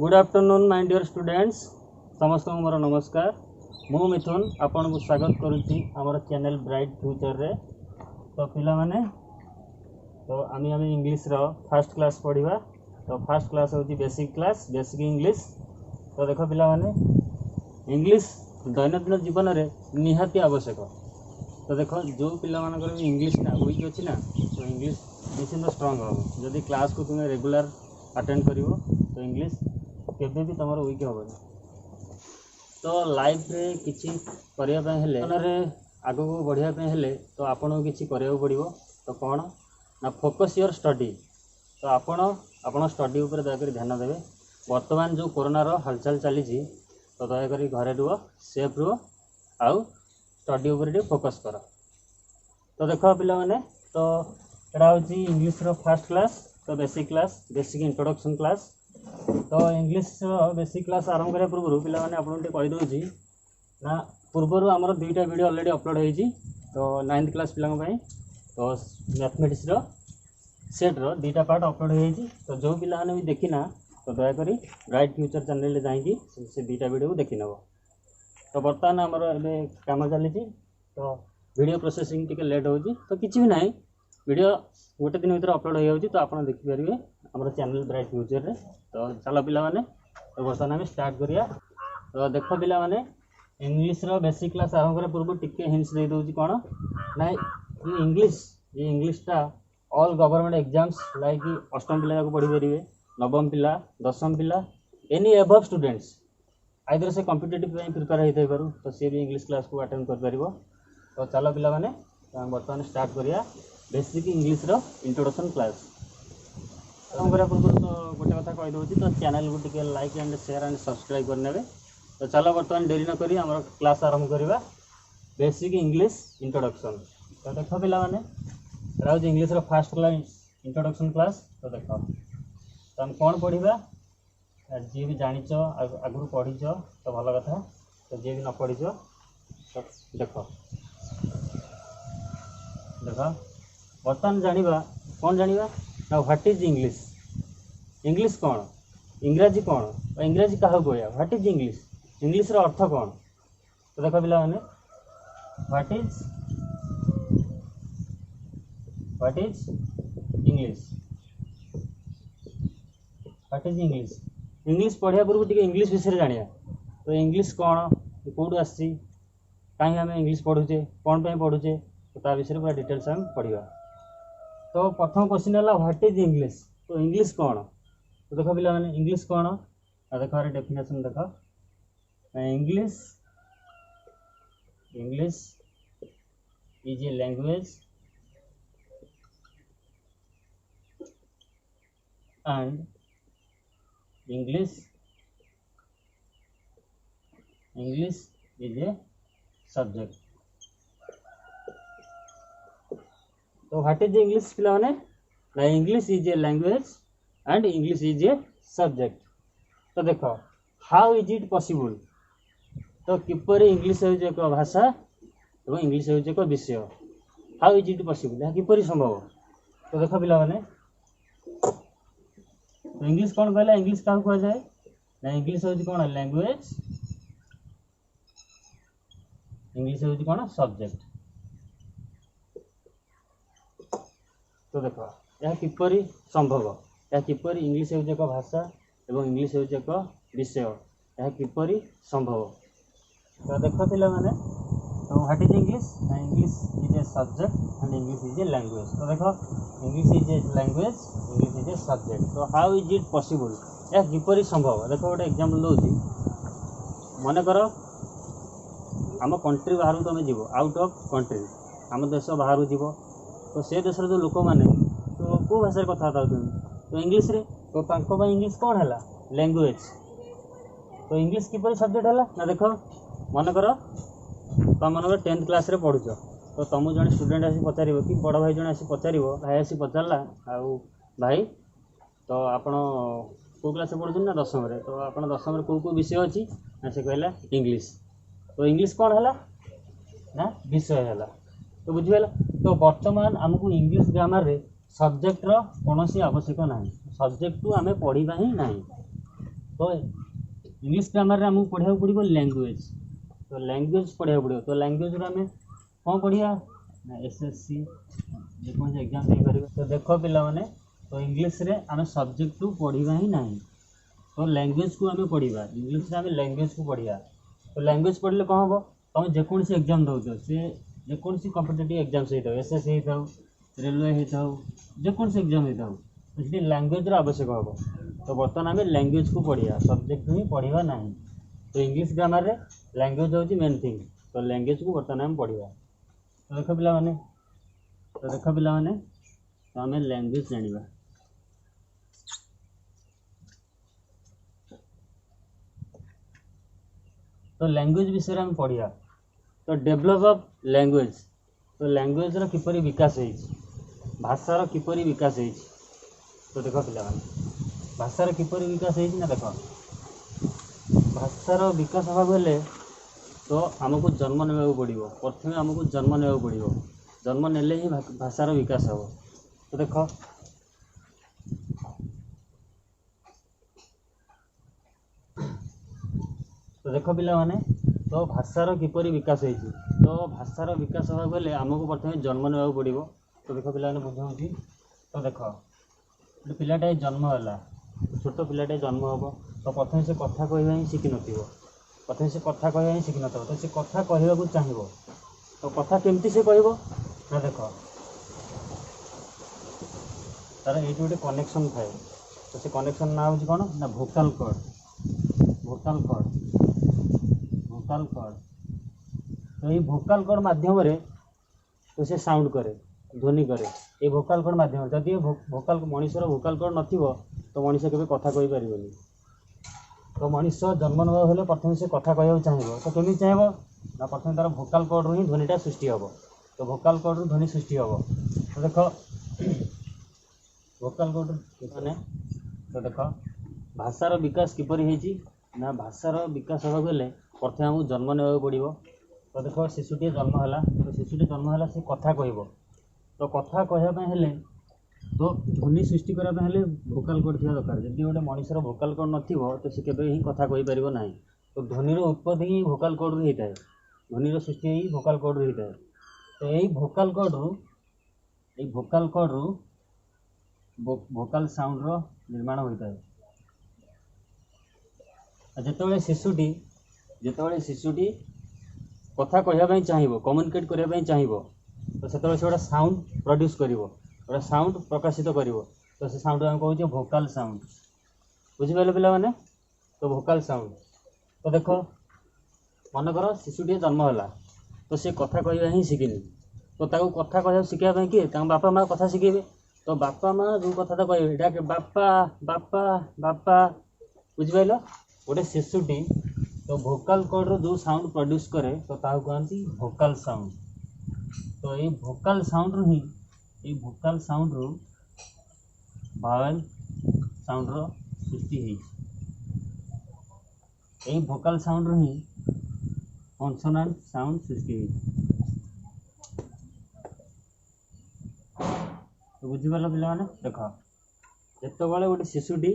Good afternoon my dear students समस्त मोर नमस्कार मु मिथुन आपन को स्वागत करुच्ची आमर चैनल ब्राइट फ्यूचर रे। तो पिला माने तो आम इंग्लिश रो फर्स्ट क्लास पढ़ा। तो फर्स्ट क्लास होची बेसिक इंग्लिश। तो देखो पिला माने इंग्लिश दैनंदिन जीवन रे निहाती आवश्यक। तो देखो जो पिला मानकर इंग्लिश ना वीक अच्छी ना तो इंग्लिश निश्चिंत स्ट्रंग हम जदि क्लास को तुम्हें रेगुलर अटेंड करिवो तो इंग्लिश केबे भी तुम वीक हेनी। तो लाइफ रे किछि करिया पे हेले आगो को बढ़िया पे हेले तो आपन को किछि करिया पड़िवो। तो कौन ना फोकस योर स्टडी। तो आपण स्टडी ऊपर दयाकर ध्यान देवे। वर्तमान जो कोरोना रो हलचल चली तो दयाकर घरे रुह सेफ रुह आउ स्टडी ऊपर फोकस कर। तो देखो पिला माने तो एटा होची इंग्लिश रो फर्स्ट क्लास। तो बेसिक इंट्रोडक्शन क्लास। तो इंग्लिश बेसिक क्लास आरंभ करने पूर्व पिला माने आपन के कहि दोची ना पूर्वर आमर दुईटा वीडियो ऑलरेडी अपलोड होईची। तो 9th क्लास पिलांग पई तो मैथमेटिक्स रो सेट रो दुईटा पार्ट अपलोड होईची। तो जो पिला माने भी देखिना तो दया करी ब्राइट फ्यूचर चैनल रे जाईकी से दुईटा वीडियो को देखि नबो। तो बर्तमान आमर एबे काम चली तो वीडियो प्रोसेसिंग टिके लेट होची। तो किछि भी नाही वीडियो गोटे दिन भीतर अपलोड हो जाउची। तो आपन देखि परिबे हमर चैनल ब्राइट फ्यूचर रे। तो चलो पिला माने तो बर्तमान आम स्टार्ट करिया। तो देखो पिला माने इंग्लिश रो बेसिक क्लास आरंभ करे पूर्व टिके हिंट्स दे दोची कोन ना ये इंग्लिशटा ऑल गवर्नमेंट एग्जाम्स लाइक अष्टम पिला को पढ़ी परिबे, नवम पिला, दशम पिला, एनी अबव स्टूडेंट्स आइदर से कॉम्पिटिटिव प्रिपेयर होते पारू तो सी भी इंग्लिश क्लास को अटेंड कर पारिबो। तो चलो पिला माने तो बर्तमान स्टार्ट करिया बेसिक इंग्लिश रो इंट्रोडक्शन क्लास। आरंभ करा पूर्व तो गोटे कथा कहि दोची तो चैनल को टिके like and share and subscribe करनेबे। तो चलो बर्तमान देरी न करी हमर क्लास आरंभ करिबा बेसिक इंग्लिश इंट्रोडक्शन। तो देखो पिला माने Rouse English row first class introduction class. तो देखो तो हम कोन पढ़िबा जी भी जानिच आगु पढ़ीच तो भल कथा। तो जी भी न पढ़ीच तो देखो बर्तमान जानिबा कौन जानिबा ना व्हाट इज इंग्लिश। इंग्लिश कौन, इंग्राजी कौन, इंग्राजी क्या कहया व्हाट इज इंग्लिश, इंग्लिश रो अर्थ कौन। तो देखो पिला माने what is English. What is English English पढ़िया पूर्व टिके इंग्लिश विषय जानिया। तो इंग्लिश कौन कौटू आसी कहीं आम इंग्लिश पढ़ुचे कौन पे पढ़ुचे तो ता विषय पूरा डिटेल्स हम पढ़िया। तो प्रथम क्वेश्चन है व्हाट इज इंग्लिश। तो इंग्लिश कौन। तो देखो पिला माने इंग्लिश कौन देखो यार डेफिनेशन देखो English is a language and English is a subject. तो व्हाट इज इंग्लिश पिला माने ना English is a language and English is a subject. तो देखो हाउ इज इट पॉसिबल। तो किपर इंग्लिश होचे एक भाषा और इंग्लिश होचे एक विषय। हाउ इज इट पॉसिबल या किपर संभव। तो देखो पिला माने तो इंग्लिश कौन कहला इंग्लिश क्या कह जाए ना इंग्लिश होची कौन लैंग्वेज, इंग्लिश होची कौन सब्जेक्ट। तो देखो यह किपरि संभव या किपरि इंग्लिश होची एक भाषा एवं इंग्लिश होची एक विषय यह किपरि संभव। तो देखो पिला माने तो व्हाट इज इंग्लिश ना English is a subject and English is a language. तो देखो English is a language English is a subject. तो हाउ इज इट पॉसिबल यह किपरि संभव। देखो गोटे एग्जांपल दोची मन कर आम कंट्री बाहर तुम जीव आउट ऑफ कंट्री आम देश बाहर जीव तो से देश जो लोक मैंने तो कौ भाषा कथा तो इंग्लिश रे। तो इंग्लिश कौन है लैंग्वेज। तो इंग्लिश किपर सब्जेक्ट है ना देख मन कर तुम मन 10th क्लास रे पढ़ुच तो तुम जन स्टूडेंट आसी पचार कि बड़ भाई जन आसी पचार भाई आसी पचारा आउ भाई तो आपण कौ क्लास पढ़ुन ना दशम रे। तो आप दशम रे कौ विषय अच्छी ना से कहला इंग्लिश। तो इंग्लिश कौन है ना विषय है। तो बुझीगला। तो बर्तमान आमको इंग्लिश ग्रामर रे सब्जेक्ट रो कौन आवश्यक ना सब्जेक्ट आम पढ़ा ही ना तो इंग्लिश ग्रामर रे हमको पढ़ा पड़ो लैंग्वेज। तो लैंग्वेज पढ़ा पड़ो। तो लैंग्वेज आम कौन पढ़िया ना एसएससी जेकोसी एग्जाम दे पार। तो देख पिला माने तो इंग्लिश रे आम सब्जेक्ट टू पढ़ा ही ना। तो लैंग्वेज को आम पढ़ा इंग्लिश रे आम लैंग्वेज को पढ़िया। तो लैंग्वेज पढ़ले कौन हम तुम जेकोसी एग्जाम दौच सी जेकोसी कॉम्पिटिटिव एग्जाम्स होता एसएससी होता रेलवे होता जेकोसी एग्जाम होता तो ये लैंग्वेज आवश्यक हम। तो बर्तमान आम लैंग्वेज को पढ़िया सब्जेक्ट ही पढ़ा ना। तो इंग्लिश ग्रामर रे लैंग्वेज हूँ मेन थिंग। तो लैंग्वेज को बर्तमान आम पढ़ा। तो देख पिला माने तो आम लैंग्वेज जाना। तो लैंग्वेज विषय में पढ़िया। तो डेभलप ऑफ लैंग्वेज। तो लैंग्वेज रो किपरि विकास है भाषार किपरि विकास है। तो देख पिला भाषार किपरि विकास है ना। देख भाषार विकास हवा गले तो आमको जन्म नेबा पड़ो। प्रथम आमको जन्म नेबा पड़ो। जन्म नेले ही भाषार विकास हम। तो देख पिला माने तो भाषार किपरि विकास है। तो भाषार विकास हवा गले आमको प्रथम जन्म नेबा पड़ो। तो देख पिला बुझाऊँगी। तो देख गोटे पिलाटे जन्म है छोट पिलाटे जन्म हम। तो प्रथम से कथा कहवा ही शिखि नथिबो। प्रथम से कथा कहवा ही शिखि नथिबो। तो से कथा कहवाक चाहिए। तो कथा केमती से कहबो ना। देख तार ये गोटे कनेक्शन थाए। तो से कनेक्शन ना हूँ कौन ना Bhokaal cord. Bhokaal cord Bhokaal cord. तो ये भोकाल कॉर्ड माध्यम रे तो से साउंड करे ध्वनि करे। ये भोकाल कॉर्ड माध्यम जदि भोकाल मनुष्यर भोकाल कॉर्ड नथिबो तो मनुष्य केबे कथा कहि परिबोनी। तो मनुष्य जन्म नेबा हेले प्रथम से कथा कहवा चाहिए। तो केमी चाहिए ना प्रथम तार भोकाल कॉर्ड रू ही ध्वनिटा सृष्टि हम। तो भोकाल कॉर्ड रू ध्वनि सृष्टि हम। तो देख भोकाल कॉर्ड माने तो देख भाषार विकास किपरि होइछि ना। भाषार विकास हवा गले प्रथम हमको जन्म नेबा पड़ो। तो देख शिशुटी जन्म है। तो शिशुटी जन्म है से कथा कहब। तो कथा कहवाई हेले तो ध्वनि सृष्टि करने भोकाल कॉर्ड थी दरकार। जदि गोटे मनुष्यर भोकाल कॉर्ड नथिबो तो से केबे ही कथा कहि परिबो नाही। तो ध्वनि उत्पत्ति ही भोकाल कॉर्ड रू होता है। ध्वनि सृष्टि ही भोकाल कॉर्ड रू होता है। तो यही भोकाल कॉर्ड रू भोकाल साउंड रो निर्माण होता है। जितेबाला शिशुटी कथा कहवाई चाहिए कम्युनिकेट करने चाहिए तो से गोटे साउंड प्रोड्यूस कर गोटे साउंड प्रकाशित कर। तो से साउंड आम कहूँ भोकाल साउंड। बुझिपारे पिला माने तो भोकाल साउंड। तो देख मनकर शिशुटी जन्म है तो से कथा कहवा ही शिखिनी। तो ताको कथा कहवा शिखापी किए बापा माँ कथा शिखेबे। तो बापा माँ जो कथा तो कहे बापा बापा बापा। बुझिपार गोटे शिशुटी तो भोकाल कॉर्ड रो जो साउंड प्रोड्यूस करे तो कहती भोकाल साउंड। तो ये भोकाल साउंड रू ही ये भोकाल साउंड रू भावेल साउंड रो सृष्टि है। यही भोकाल साउंड रू ही कॉन्सोनेंट साउंड सृष्टि है। तो बुझिपार पिला माने देख जितेबाला गोटे शिशुटी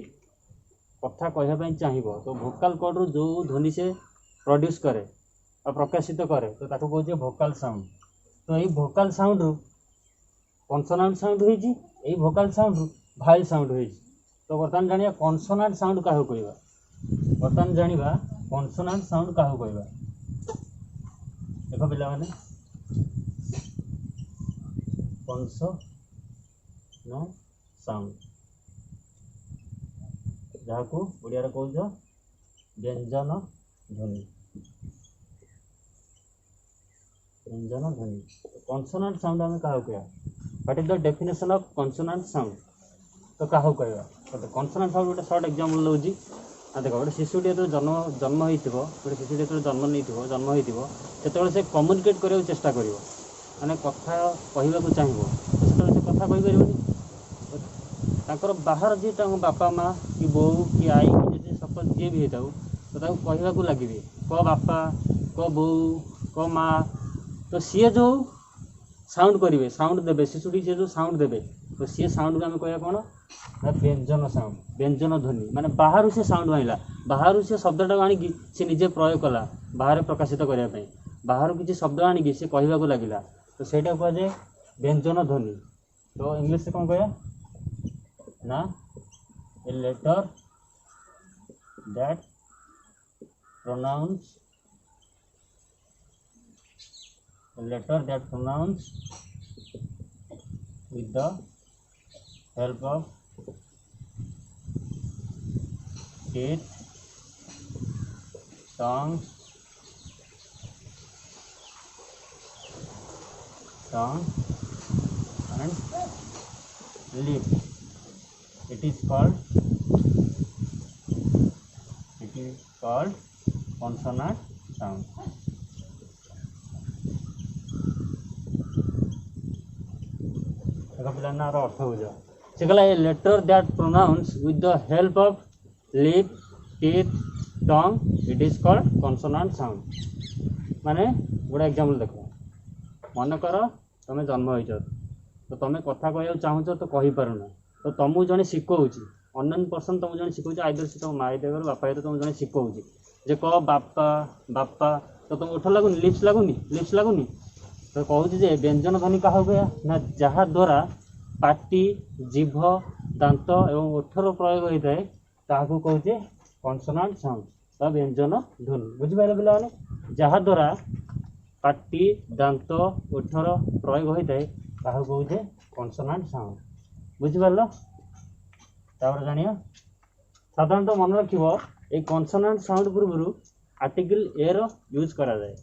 कथा कहवाई चाहिए तो भोकाल कॉर्ड रू जो ध्वनि से प्रोड्यूस करे और प्रकाशित करे तो ताको कहते भोकाल साउंड। तो यही भोकाल साउंड रू कॉन्सोनेंट साउंड होइछि। यही भोकाल साउंड रू भावेल साउंड होइछि। तो बर्तमान जानिया कॉन्सोनेंट साउंड काहू कहबा। बर्तमान जानिबा कॉन्सोनेंट साउंड काहू कहबा। देखो पिला माने कॉन्सोनेंट साउंड जहाँ को ओडिया रे कहउछ व्यंजन ध्वनि। व्यंजन ध्वनि कॉन्सोनेंट साउंड आम क्या कहवा। What is the definition of consonant sound. तो क्या कहवा तो कॉन्सोनेंट साउंड गोटे शॉर्ट एग्जांपल लउजी। देख गोटे शिशुटी जो जन्म होइथिबो गोटे शिशुटी जो जन्म होइथिबो सेतेबेले से कम्युनिकेट करने चेष्टा करिवो माने कथा कहवाक चाहिए तो से कथा कहि परिबोनी। ताकर बाहर जी बापा माँ कि बो कि आई कि सपोज जी भी होता तो कहवाक लगे क बापा क बो क माँ। तो सी जो साउंड करेंगे साउंड देवे शिशुटी सी जो साउंड देवे तो सी साउंड को आम कह कौन ना व्यंजन साउंड व्यंजन ध्वनि माने बाहर से साउंड आइला बाहर से शब्दटा आनिकी से निजे प्रयोग कला बाहर प्रकाशित करने बाहर किसी शब्द आनिकी से कहवाक लगिला तो ସେଇଟା କୁହାଯାଏ व्यंजन ध्वनि। तो इंग्लिश से कौन कहे ना a letter that pronounce with the help of teeth, tongue and lip. It is called consonant sound. पिलाना अर्थ बुझ से कहला a letter that pronounce with the help of lip teeth tongue it is called consonant sound. माने गोटे example देख मन कर तुम जन्म हो तो तुम कथा कह चाहूच तो कही पारुना तो तुमको जड़े शिखौची अननोन पर्सन तुमको जड़े शिखौची आइदर से तुम माँ देवर बापा तो तुमको जड़े शिखौची जे कह बापा बापा तो तुम उठ लगुनि लिप्स लगुनि तो कहूँ जे व्यंजन ध्वनि क्या गया ना जहाँ द्वारा पाटी जीभ दांत एवं ओठर प्रयोग होता है ताकू कहे कॉन्सोनेंट साउंड बा व्यंजन ध्वनि बुझिपारे पिलाने जहाँ द्वारा पाटी दांत ओठर प्रयोग होता है ताकू कहे कॉन्सोनेंट साउंड बुझिपार जानिया साधारणतः मन रख ये कॉन्सोनेंट साउंड पूर्व आर्टिकल ए रो यूज करा जाए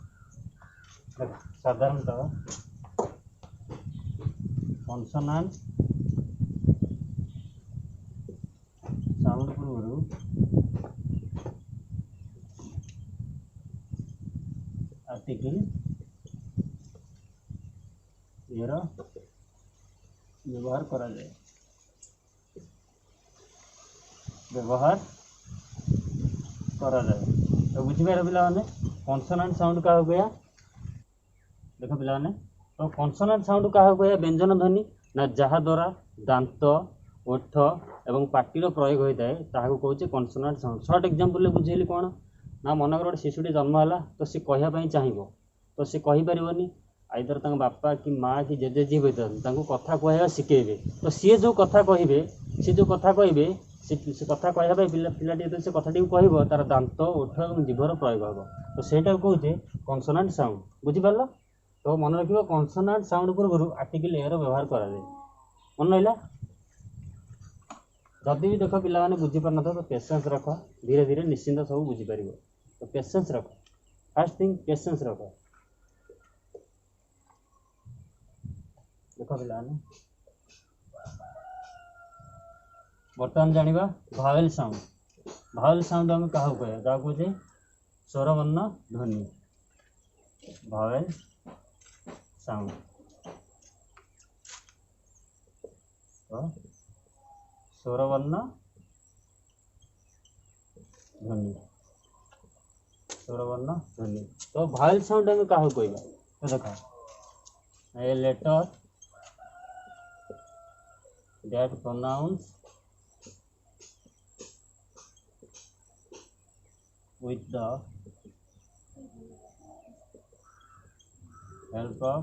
साधारणतः कॉन्सोनेंट साउंड पूर्व आर्टिकल ए रो व्यवहार करा जाए तो बुझिपारे पिलाने कॉन्सोनेंट साउंड क्या हो गया देख पिलाने तो कॉन्सोनेंट साउंड क्या हो गया व्यंजन ध्वनि ना जहाँ द्वारा दांत ओठ एवं पाटीर प्रयोग होता है ताकू कहे कॉन्सोनेंट साउंड। सर्ट एग्जांपल बुझेली कौन ना मनकर गोटे शिशुटी जन्म है तो सी कहवाई चाहिए तो सी कहीपरि आइदर तक बापा कि माँ कि जेजे जी होता कथा कहवा शिखेबे तो सी जो कथा कहे सी जो कथा कहे से कथा कहवाई पिलाटी जो से कथाटी कह तार दांत ओठ और जीभर प्रयोग हम तो सहीटा कहे कॉन्सोनेंट साउंड बुझिपार। तो मन रख कॉन्सोनेंट साउंड पूर्व आर्टिकल ए रो व्यवहार करा जाए मन रहा जदि भी देख पिला बुझीपार न तो पेसेंस रख धीरे धीरे निश्चिंत सब बुझीपार तो पेसेंस रख फास्ट थिंग पेसेंस रख देख पिला बर्तमान जानिबा भावेल साउंड आम क्या कह जहाँ कहे स्वरवर्ण ध्वनि भावेल साउंड तो स्वरवर्ण ध्वनि तो भावेल साउंड आम क्या कहवा तो देखा a letter that pronounce with the help of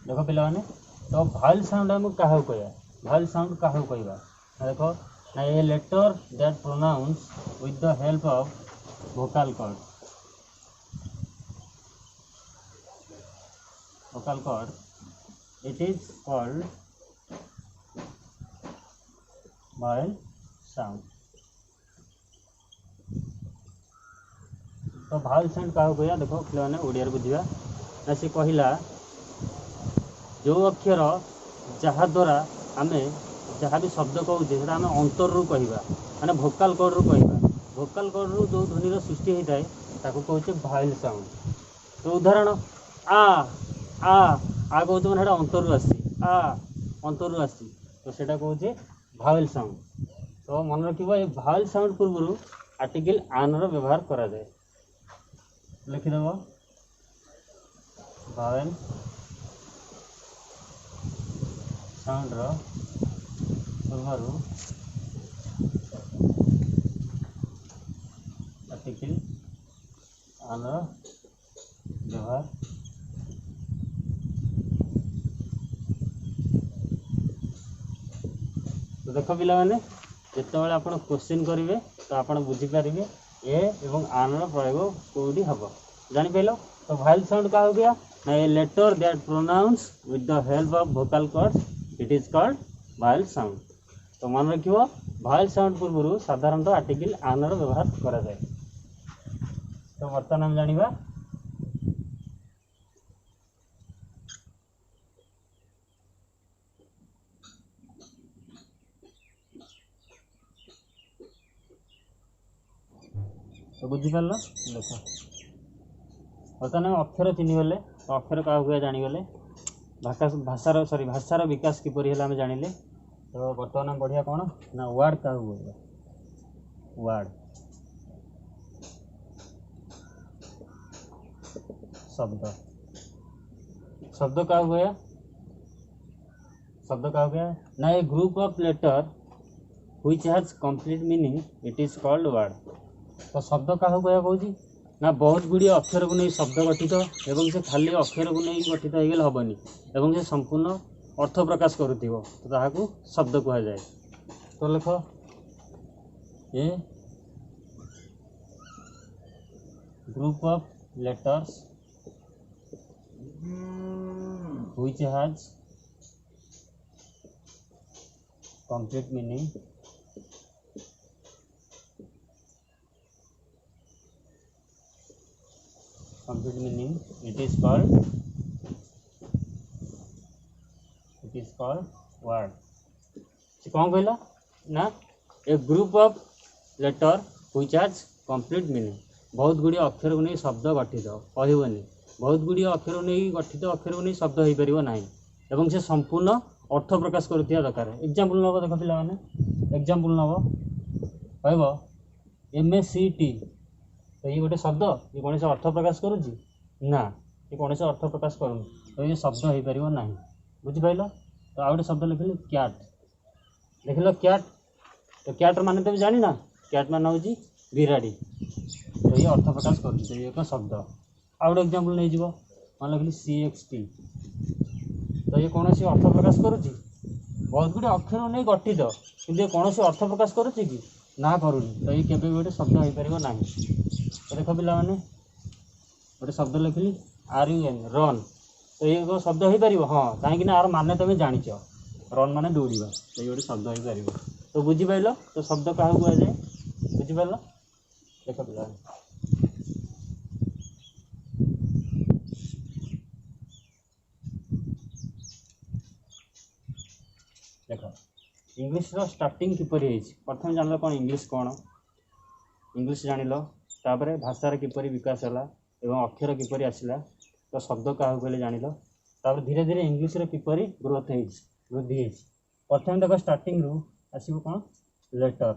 देखो पिला तो भावेल साउंड आम क्या कहवा भावेल साउंड क्या कहवा देखो ना a letter that pronounce with the help of vocal cord it is called vowel sound. तो भावेल साउंड क्या कहवा देखो पे ओडिया बुझा ना सी कहला जो अक्षर जहाँ द्वारा आम जहाँ भी शब्द कहूचे आम अंतर रू कहवा माने भोकाल कॉर्ड रू कहवा भोकाल कॉर्ड रू जो ध्वनि सृष्टि होता है ताको कहचे भावेल साउंड। तो उदाहरण आ आ आ कहते मैंने अंतर रू आसी आ अंतर रू आसी तो सेटा कहचे भावेल साउंड। तो मन रख भावेल साउंड पूर्व आर्टिकल आन रो व्यवहार करा जाए लिखिदेव भावेल साउंड रो पूर्वर आर्टिकल आन व्यवहार तो देख पिला माने जितेबाला आप क्वेश्चन करेंगे तो आप बुझीपारे ए एवं आन प्रयोग कौटी हम जापार। तो वाइल साउंड क्या हो गया ना a letter that pronounce with the help of vocal cords it is called vowel sound. तो मन रखियो वाइल साउंड पूर्व साधारणतः आर्टिकल आन व्यवहार करा जाए। तो बर्तमान हम जानिबा तो बुझीपार देख बर्तमान अक्षर चिन्हीगले तो अक्षर क्या हुए जानीगले भाषार सॉरी भाषार विकास किपर है आम जानिले। तो बर्तमान आम बढ़िया कौन ना वर्ड क्या हुए वर्ड शब्द शब्द क्या हुए शब्द क्या हो गया ना a group of letter which has complete meaning it is called word. तो शब्द क्या हो गया कौन ना बहुत गुड़ी अक्षर को नहीं शब्द गठित एवं से खाली अक्षर को नहीं गठित हो गले हेनी एवं से संपूर्ण अर्थ प्रकाश करुथिबो तो ताहाकू शब्द कहा जाए। तो लिख a group of letters which has complete meaning it is called word। से कौन कहला ना a group of letter which has complete meaning बहुत गुड़ी अक्षर को नहीं शब्द गठित कहबनी बहुत गुड़ी अक्षर को नहीं गठित अक्षर को नहीं शब्द हो पार ना एवं से संपूर्ण अर्थ प्रकाश करुवा दरकार। एग्जांपल नब देख पिला माने एग्जांपल नब कहब MACT तो ये गोटे शब्द ये कौन से अर्थ प्रकाश करुच्ची ना ये कौन से अर्थ प्रकाश करूँ तो ये शब्द हो पार ना बुझिपाल। तो आ गए शब्द लिखिल क्याट देख लो क्याट तो क्याट मान तुम जानी ना क्याट मान हूँ बिराड़ी तो ये अर्थ प्रकाश कर एक शब्द। आ गए एग्जांपल नहीं जीव मान लिखिली CXT तो ये कौन से अर्थ प्रकाश करुच्ची बहुत गुड़े अक्षर नहीं गठित कि कौन से अर्थ प्रकाश करुच्ची कि ना करूनी तो ये केवे गोटे शब्द हो पार ना। तो देख पिला माने गोटे शब्द लिखिली RUN रन तो ये शब्द हो पार हाँ कहीं आर मान तुम जाच रन मान दौड़ा तो ये गोटे शब्द हो पार। तो बुझीपाल तो शब्द क्या कह जाए बुझीपाल देख पिला देख इंग्लीश रो स्टार्टिंग किपर प्रथम जान कौन इंग्लीश जान तापर भाषार किपर विकास है एवं अक्षर किपर आसला तो शब्द क्या कहले जान तापर धीरे धीरे इंग्लीश किपर ग्रोथ वृद्धि प्रथम देख स्टार्टिंग रु आसो कौन लेटर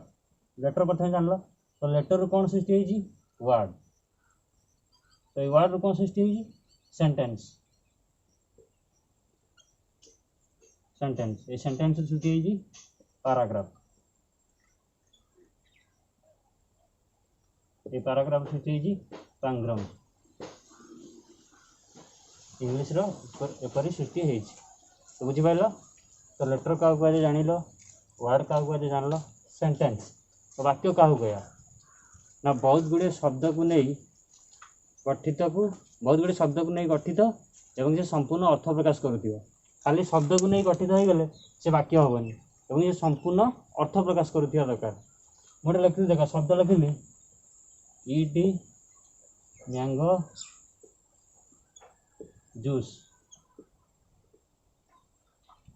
लेटर प्रथम जान तो लेटर रु कौन सृष्टि होती वर्ड तो ये वर्ड रु कौन सृष्टि होती सेंटेंस सेंटेंस ये सेंटेंस सृष्टि होती पैराग्राफ ये पैराग्राफ सृष्टि होती पैंग्राम इंग्लीश एपरी सृष्टि हो तो बुझिपाल। तो लेटर क्या कह जान वर्ड क्या कह जान सेंटेंस तो वाक्य क्या कह ना बहुत गुड़े शब्द को नहीं गठित को बहुत गुड़े शब्द को नहीं गठित एवं से संपूर्ण अर्थ प्रकाश करुवा खाली शब्द को नहीं गठित हो गले से वाक्य हेनी एवं ये संपूर्ण अर्थ प्रकाश करुवा दरकार। गोटे लिखिली देख शब्द लिखिली ET मैंगो जूस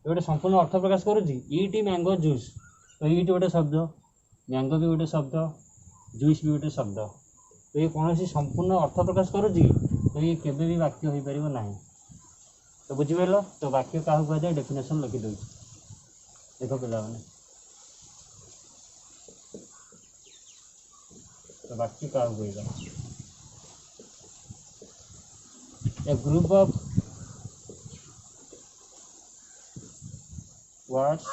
गोटे संपूर्ण अर्थ प्रकाश करुच्ची ET मैंगो जूस तो ET गोटे शब्द मैंगो भी गोटे शब्द जूस भी गोटे शब्द तो ये कौन संपूर्ण अर्थ प्रकाश करुच्ची तो ये केवे भी वाक्य हो पार ना। तो बुझिपाल तो वाक्य क्या कह जाए डेफिनेशन लिखिदे देख पिला माने तो वाक्य क्या कहेगा a group of words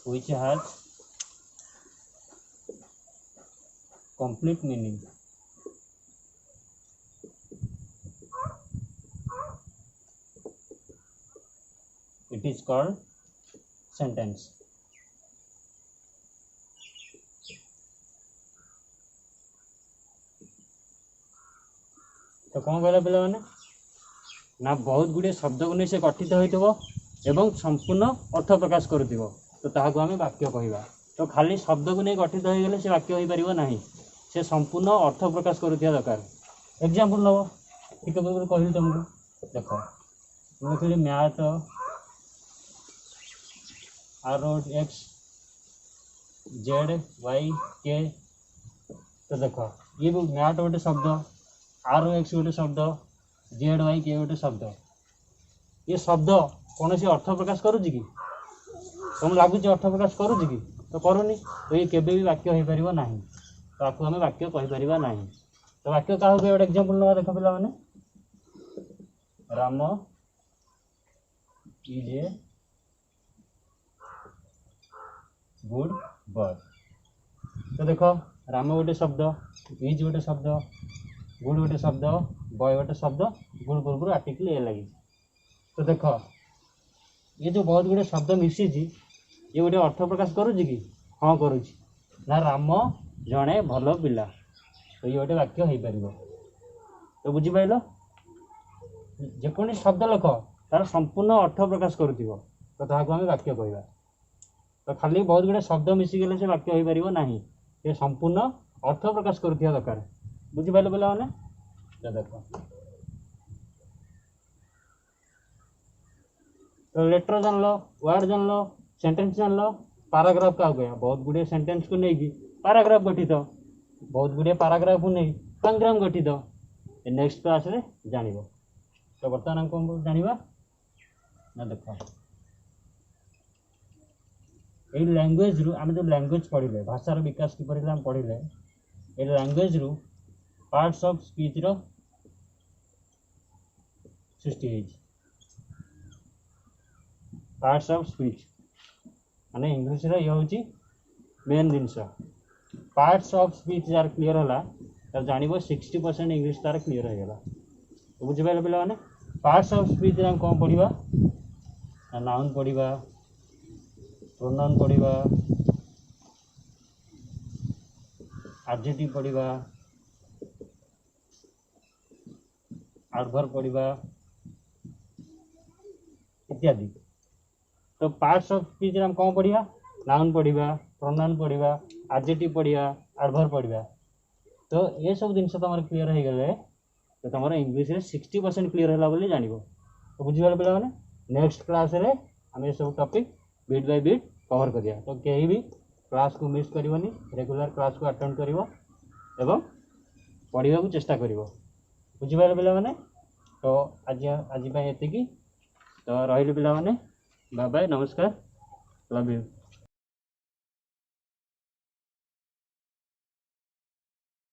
which has complete meaning. It is called sentence. तो कौन कहला पिला माने ना बहुत गुड़े शब्द को नहीं से गठित होइतबो एवं संपूर्ण अर्थ प्रकाश करुथिबो तो ताहाको आमे वाक्य कहबा। तो खाली शब्द को नहीं गठित हो गले से वाक्य होई परिबो नाही, से संपूर्ण अर्थ प्रकाश करुथिया दरकार। एग्जांपल लो ठीक पूर्व कहली तुमको देख लिखली math R X Z Y K। तो देख ये मैथ गोटे शब्द, R X गोटे शब्द, Z Y K गोटे शब्द। ये शब्द कौन सी अर्थ प्रकाश करुच्ची कि तुम लगुच अर्थ प्रकाश करुच्ची कि तो करूनी, तो ये केबे भी वाक्य हो पारिबो नाही, तो आपको हमें वाक्य कहि परिबा नाही। तो वाक्य का गोटे एग्जांपल नवा देख पिला माने Ram is a good boy. तो देख राम गोटे शब्द, इज गोटे शब्द, गुड गोटे शब्द, बॉय गोटे शब्द, गुड पूर्व आर्टिकल ए लगी। तो देख ये जो बहुत गुड़े शब्द मिसी ये गोटे अर्थ प्रकाश करुच्ची कि हाँ करुच्ची ना राम जड़े भल पिला, तो ये गोटे वाक्य हो पार। तो बुझिपाल जेको शब्द लेख तार संपूर्ण अर्थ प्रकाश करुथिबो तो ताहाको आमे वाक्य कहबा। तो खाली बहुत गुड़े शब्द मिसीगले से वाक्य हो पार नाही, ये संपूर्ण अर्थ प्रकाश करुथिया दरकार। बुझिपाल पिला माने तो देख तो लेटर जान लो, वर्ड जान लो, सेंटेंस जान लो, पैराग्राफ का गया बहुत गुड़े सेंटेंस को नहीं पैराग्राफ गठित, बहुत गुड़े पैराग्राफ को नहीं पैराग्राफ गठित। नेक्स्ट क्लास रे जानिबो। तो बर्तमान हम कौन जानिबा ना देखो ये लैंग्वेज रु आम जो लैंग्वेज पढ़िले भाषार विकास किपर आम पढ़िले ये लैंग्वेज रु पार्ट्स ऑफ स्पीच रो सृष्टि होइछि। पार्ट्स ऑफ स्पीच माने इंग्लिश रे ये होची मेन जिनस। पार्ट्स ऑफ स्पीच यार क्लियर होला तर जानिबो 60% इंग्लिश तार क्लियर हो गला। तो बुझि पाइले पिला माने पार्ट्स ऑफ स्पीच हम कोन पढिबा ना नाउन पढिबा, प्रोनाउन पढिबा, एडजेक्टिव पढिबा, एडवर्ब पढिबा इत्यादि। तो पार्ट्स ऑफ स्पीच हम कौन पढ़िया नाउन पढ़िया, प्रोनाउन पढ़िया, एडजेक्टिव पढ़िया, एडवर्ब पढ़िया। तो ये सब जिन तुम क्लीयर हो गले तो तुम इंग्लिश रे 60% क्लीयर है बोली जान। तो बुझीगल पे नेक्स्ट क्लास रे आम ये सब topic bit by bit cover करिया। तो कहीं भी क्लास को मिस करनी, रेगुलर क्लास को अटेंड कर एवं पढ़ा को चेष्टा कर। बुझीपारे पे तो आज आज ये तो रही पे बाय बाय, नमस्कार, लव यू।